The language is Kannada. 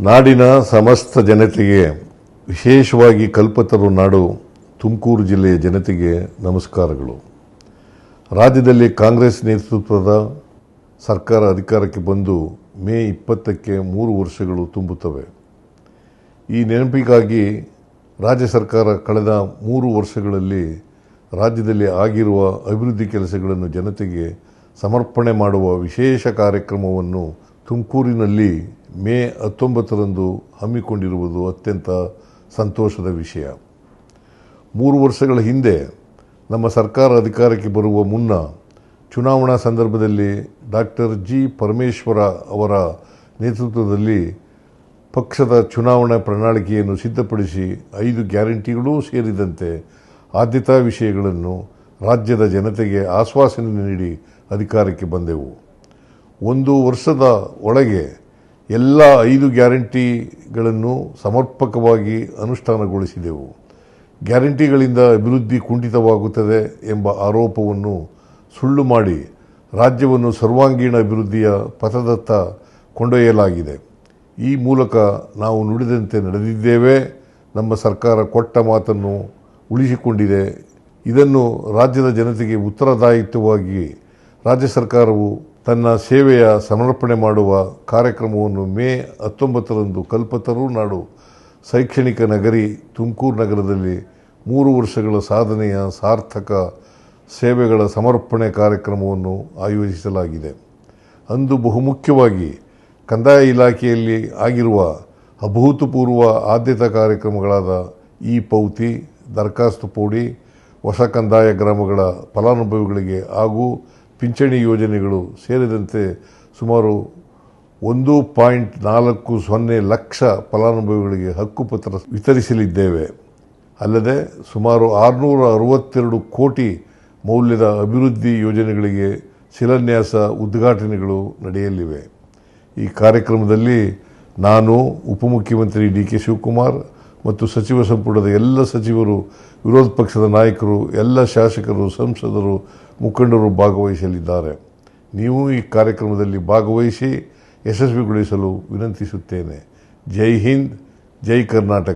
ನಾಡಿನ ಸಮಸ್ತ ಜನತೆಗೆ, ವಿಶೇಷವಾಗಿ ಕಲ್ಪತರು ನಾಡು ತುಮಕೂರು ಜಿಲ್ಲೆಯ ಜನತೆಗೆ ನಮಸ್ಕಾರಗಳು. ರಾಜ್ಯದಲ್ಲಿ ಕಾಂಗ್ರೆಸ್ ನೇತೃತ್ವದ ಸರ್ಕಾರ ಅಧಿಕಾರಕ್ಕೆ ಬಂದು ಮೇ 20ಕ್ಕೆ 3 ವರ್ಷಗಳು ತುಂಬುತ್ತವೆ. ಈ ನೆನಪಿಗಾಗಿ ರಾಜ್ಯ ಸರ್ಕಾರ ಕಳೆದ 3 ವರ್ಷಗಳಲ್ಲಿ ರಾಜ್ಯದಲ್ಲಿ ಆಗಿರುವ ಅಭಿವೃದ್ಧಿ ಕೆಲಸಗಳನ್ನು ಜನತೆಗೆ ಸಮರ್ಪಣೆ ಮಾಡುವ ವಿಶೇಷ ಕಾರ್ಯಕ್ರಮವನ್ನು ತುಮಕೂರಿನಲ್ಲಿ ಮೇ 19ರಂದು ಹಮ್ಮಿಕೊಂಡಿರುವುದು ಅತ್ಯಂತ ಸಂತೋಷದ ವಿಷಯ. 3 ವರ್ಷಗಳ ಹಿಂದೆ ನಮ್ಮ ಸರ್ಕಾರ ಅಧಿಕಾರಕ್ಕೆ ಬರುವ ಮುನ್ನ ಚುನಾವಣಾ ಸಂದರ್ಭದಲ್ಲಿ ಡಾಕ್ಟರ್ ಜಿ ಪರಮೇಶ್ವರ ಅವರ ನೇತೃತ್ವದಲ್ಲಿ ಪಕ್ಷದ ಚುನಾವಣಾ ಪ್ರಣಾಳಿಕೆಯನ್ನು ಸಿದ್ಧಪಡಿಸಿ 5 ಗ್ಯಾರಂಟಿಗಳೂ ಸೇರಿದಂತೆ ಆದ್ಯತಾ ವಿಷಯಗಳನ್ನು ರಾಜ್ಯದ ಜನತೆಗೆ ಆಶ್ವಾಸನೆ ನೀಡಿ ಅಧಿಕಾರಕ್ಕೆ ಬಂದೆವು. 1 ವರ್ಷದ ಒಳಗೆ ಎಲ್ಲ 5 ಗ್ಯಾರಂಟಿಗಳನ್ನು ಸಮರ್ಪಕವಾಗಿ ಅನುಷ್ಠಾನಗೊಳಿಸಿದೆವು. ಗ್ಯಾರಂಟಿಗಳಿಂದ ಅಭಿವೃದ್ಧಿ ಕುಂಠಿತವಾಗುತ್ತದೆ ಎಂಬ ಆರೋಪವನ್ನು ಸುಳ್ಳು ಮಾಡಿ ರಾಜ್ಯವನ್ನು ಸರ್ವಾಂಗೀಣ ಅಭಿವೃದ್ಧಿಯ ಪಥದತ್ತ ಕೊಂಡೊಯ್ಯಲಾಗಿದೆ. ಈ ಮೂಲಕ ನಾವು ನುಡಿದಂತೆ ನಡೆದಿದ್ದೇವೆ. ನಮ್ಮ ಸರ್ಕಾರ ಕೊಟ್ಟ ಮಾತನ್ನು ಉಳಿಸಿಕೊಂಡಿದೆ. ಇದನ್ನು ರಾಜ್ಯದ ಜನತೆಗೆ ಉತ್ತರದಾಯಿತ್ವವಾಗಿ ರಾಜ್ಯ ಸರ್ಕಾರವು ತನ್ನ ಸೇವೆಯ ಸಮರ್ಪಣೆ ಮಾಡುವ ಕಾರ್ಯಕ್ರಮವನ್ನು ಮೇ 19ರಂದು ಕಲ್ಪತರು ನಾಡು ಶೈಕ್ಷಣಿಕ ನಗರಿ ತುಮಕೂರು ನಗರದಲ್ಲಿ 3 ವರ್ಷಗಳ ಸಾಧನೆಯ ಸಾರ್ಥಕ ಸೇವೆಗಳ ಸಮರ್ಪಣೆ ಕಾರ್ಯಕ್ರಮವನ್ನು ಆಯೋಜಿಸಲಾಗಿದೆ. ಅಂದು ಬಹುಮುಖ್ಯವಾಗಿ ಕಂದಾಯ ಇಲಾಖೆಯಲ್ಲಿ ಆಗಿರುವ ಅಭೂತಪೂರ್ವ ಆದ್ಯತಾ ಕಾರ್ಯಕ್ರಮಗಳಾದ ಇ-ಪೌತಿ, ದರಖಾಸ್ತು ಪೋಡಿ, ಹೊಸ ಕಂದಾಯ ಗ್ರಾಮಗಳ ಫಲಾನುಭವಿಗಳಿಗೆ ಹಾಗೂ ಪಿಂಚಣಿ ಯೋಜನೆಗಳು ಸೇರಿದಂತೆ ಸುಮಾರು 1.40 ಲಕ್ಷ ಫಲಾನುಭವಿಗಳಿಗೆ ಹಕ್ಕುಪತ್ರ ವಿತರಿಸಲಿದ್ದೇವೆ. ಅಲ್ಲದೆ ಸುಮಾರು 662 ಕೋಟಿ ಮೌಲ್ಯದ ಅಭಿವೃದ್ಧಿ ಯೋಜನೆಗಳಿಗೆ ಶಿಲಾನ್ಯಾಸ ಉದ್ಘಾಟನೆಗಳು ನಡೆಯಲಿವೆ. ಈ ಕಾರ್ಯಕ್ರಮದಲ್ಲಿ ನಾನು, ಉಪಮುಖ್ಯಮಂತ್ರಿ ಡಿ.ಕೆ. ಶಿವಕುಮಾರ್ ಮತ್ತು ಸಚಿವ ಸಂಪುಟದ ಎಲ್ಲ ಸಚಿವರು, ವಿರೋಧ ಪಕ್ಷದ ನಾಯಕರು, ಎಲ್ಲ ಶಾಸಕರು, ಸಂಸದರು, ಮುಖಂಡರು ಭಾಗವಹಿಸಲಿದ್ದಾರೆ. ನೀವು ಈ ಕಾರ್ಯಕ್ರಮದಲ್ಲಿ ಭಾಗವಹಿಸಿ ಯಶಸ್ವಿಗೊಳಿಸಲು ವಿನಂತಿಸುತ್ತೇನೆ. ಜೈ ಹಿಂದ್, ಜೈ ಕರ್ನಾಟಕ.